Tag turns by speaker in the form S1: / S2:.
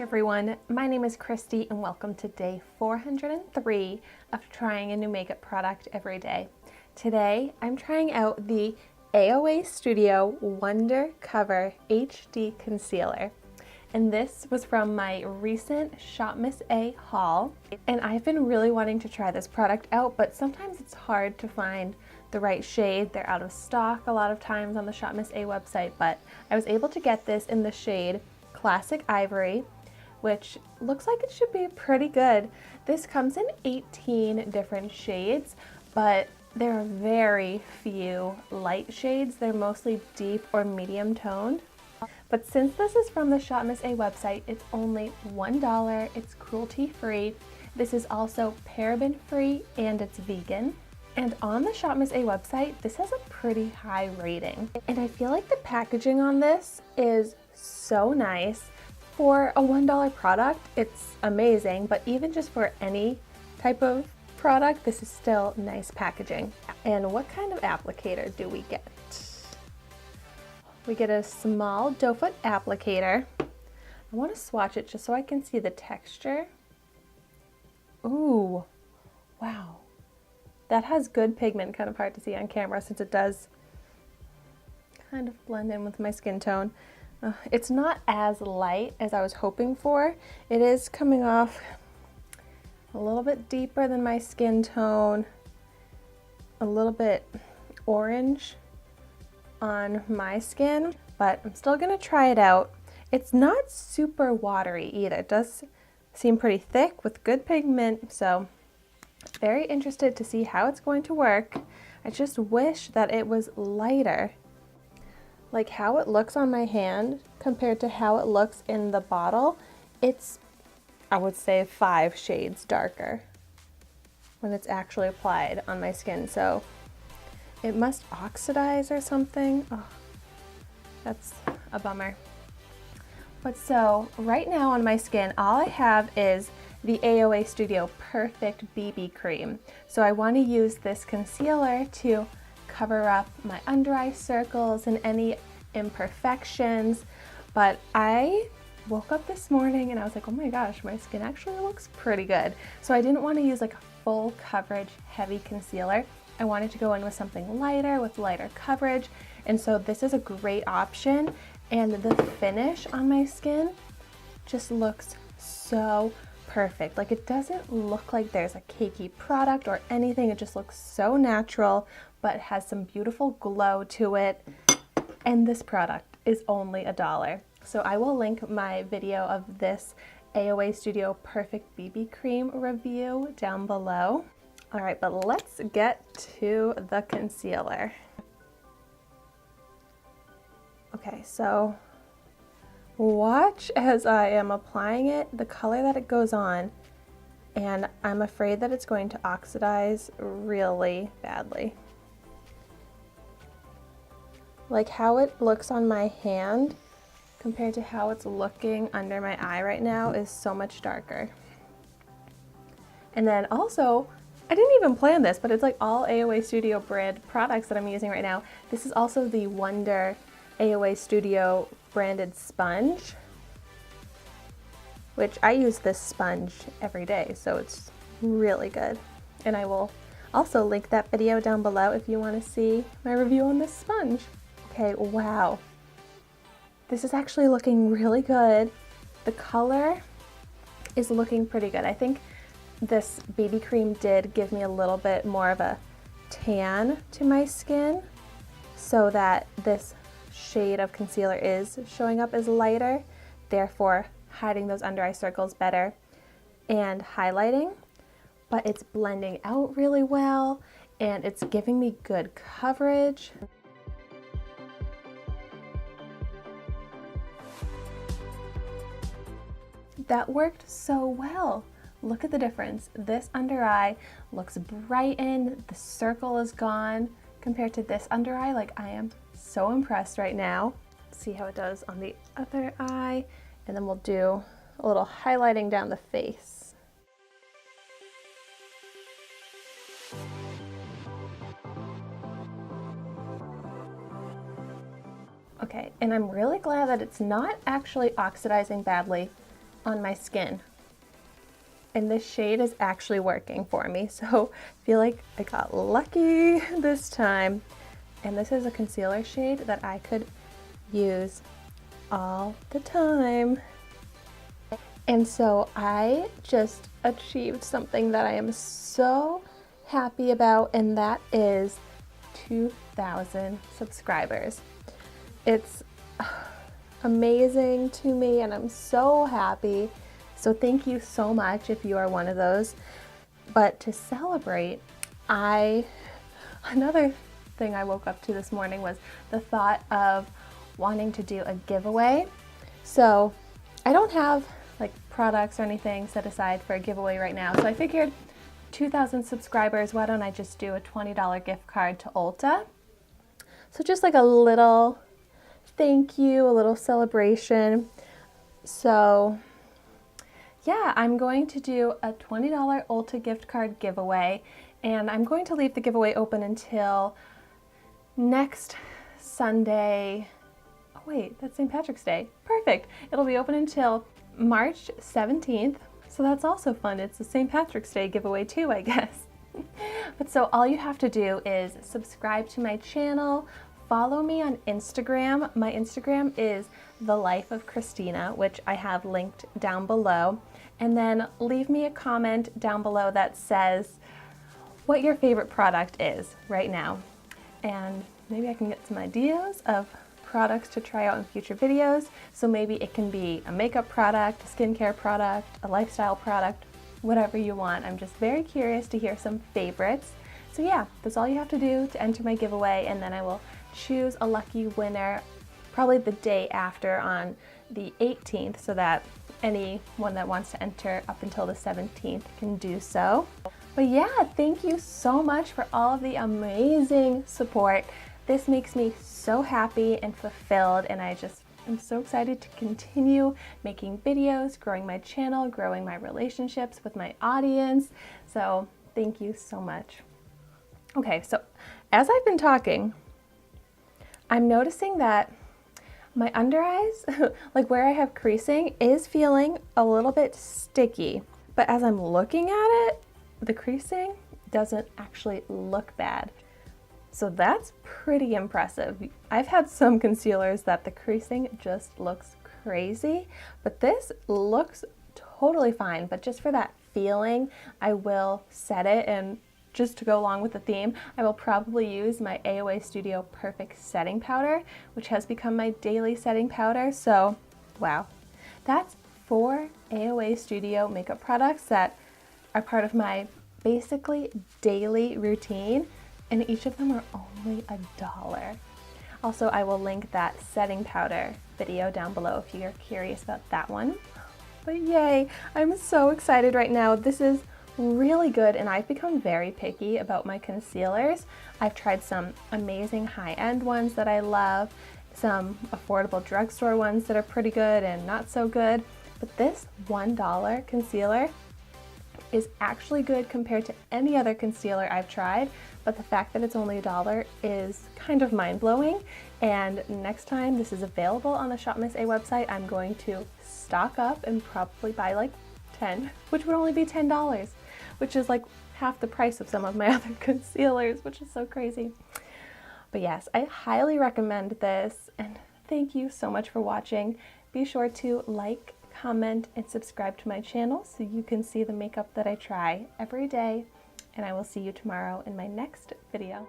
S1: everyone, my name is Christy and welcome to day 403 of trying a new makeup product every day. Today I'm trying out the AOA Studio Wonder Cover HD Concealer. And this was from my recent ShopMissA haul. And I've been really wanting to try this product out, but sometimes it's hard to find the right shade. They're out of stock a lot of times on the ShopMissA website, but I was able to get this in the shade Classic Ivory, which looks like it should be pretty good. This comes in 18 different shades, but there are very few light shades. They're mostly deep or medium toned. But since this is from the ShopMissA website, it's only $1. It's cruelty-free. This is also paraben-free and it's vegan. And on the ShopMissA website, this has a pretty high rating. And I feel like the packaging on this is so nice. For a $1 product, it's amazing, but even just for any type of product, this is still nice packaging. And what kind of applicator do we get? We get a small doe foot applicator. I want to swatch it just so I can see the texture. Ooh, wow. That has good pigment, kind of hard to see on camera since it does kind of blend in with my skin tone. It's not as light as I was hoping for. It is coming off a little bit deeper than my skin tone, a little bit orange on my skin, but I'm still gonna try it out. It's not super watery either. It does seem pretty thick with good pigment, so very interested to see how it's going to work. I just wish that it was lighter. Like how it looks on my hand compared to how it looks in the bottle, it's, I would say, 5 shades darker when it's actually applied on my skin. So it must oxidize or something. Oh, that's a bummer. But so right now on my skin, all I have is the AOA Studio Perfect BB Cream. So I want to use this concealer to cover up my under eye circles and any imperfections. But I woke up this morning and I was like, oh my gosh, my skin actually looks pretty good. So I didn't want to use like a full coverage heavy concealer. I wanted to go in with something lighter with lighter coverage. And so this is a great option. And the finish on my skin just looks so perfect. Like it doesn't look like there's a cakey product or anything. It just looks so natural, but has some beautiful glow to it. And this product is only $1. So I will link my video of this AOA Studio Perfect BB Cream review down below. All right, but let's get to the concealer. Okay, so watch as I am applying it, the color that it goes on, and I'm afraid that it's going to oxidize really badly. Like how it looks on my hand compared to how it's looking under my eye right now is so much darker. And then also, I didn't even plan this, but it's like all AOA Studio brand products that I'm using right now. This is also the Wonder AOA Studio branded sponge, which I use this sponge every day, so it's really good. And I will also link that video down below if you want to see my review on this sponge. Okay, wow. This is actually looking really good. The color is looking pretty good. I think this BB cream did give me a little bit more of a tan to my skin so that this shade of concealer is showing up as lighter, therefore hiding those under eye circles better and highlighting, but it's blending out really well and it's giving me good coverage. That worked so well. Look at the difference. This under eye looks brightened, the circle is gone compared to this under eye. Like I am so impressed right now. See how it does on the other eye, and then we'll do a little highlighting down the face. Okay, and I'm really glad that it's not actually oxidizing badly on my skin. And this shade is actually working for me, so I feel like I got lucky this time. And this is a concealer shade that I could use all the time. And so I just achieved something that I am so happy about, and that is 2,000 subscribers. It's amazing to me and I'm so happy. So thank you so much if you are one of those. But to celebrate, another thing I woke up to this morning was the thought of wanting to do a giveaway. So I don't have like products or anything set aside for a giveaway right now. So I figured 2,000 subscribers, why don't I just do a $20 gift card to ULTA? So just like a little thank you, a little celebration. So yeah, I'm going to do a $20 ULTA gift card giveaway, and I'm going to leave the giveaway open until next Sunday. Oh wait, that's St. Patrick's Day. Perfect. It'll be open until March 17th. So that's also fun. It's a St. Patrick's Day giveaway too, I guess. But so all you have to do is subscribe to my channel, follow me on Instagram. My Instagram is The Life of Christina, which I have linked down below. And then leave me a comment down below that says what your favorite product is right now. And maybe I can get some ideas of products to try out in future videos. So maybe it can be a makeup product, a skincare product, a lifestyle product, whatever you want. I'm just very curious to hear some favorites. So yeah, that's all you have to do to enter my giveaway, and then I will choose a lucky winner probably the day after on the 18th, so that anyone that wants to enter up until the 17th can do so. But yeah, thank you so much for all of the amazing support. This makes me so happy and fulfilled, and I'm so excited to continue making videos, growing my channel, growing my relationships with my audience. So thank you so much. Okay, so as I've been talking, I'm noticing that my under eyes, like where I have creasing, is feeling a little bit sticky. But as I'm looking at it, the creasing doesn't actually look bad. So that's pretty impressive. I've had some concealers that the creasing just looks crazy, but this looks totally fine. But just for that feeling, I will set it, and just to go along with the theme, I will probably use my AOA Studio Perfect Setting Powder, which has become my daily setting powder. So, wow. That's 4 AOA Studio makeup products that are part of my basically daily routine, and each of them are only $1. Also, I will link that setting powder video down below if you're curious about that one. But yay, I'm so excited right now. This is really good, and I've become very picky about my concealers. I've tried some amazing high-end ones that I love, some affordable drugstore ones that are pretty good and not so good, but this $1 concealer is actually good compared to any other concealer I've tried. But the fact that it's only $1 is kind of mind-blowing, and next time this is available on the ShopMissA website, I'm going to stock up and probably buy like 10, which would only be $10, which is like half the price of some of my other concealers, which is so crazy. But yes, I highly recommend this, and thank you so much for watching. Be sure to like, comment, and subscribe to my channel so you can see the makeup that I try every day, and I will see you tomorrow in my next video.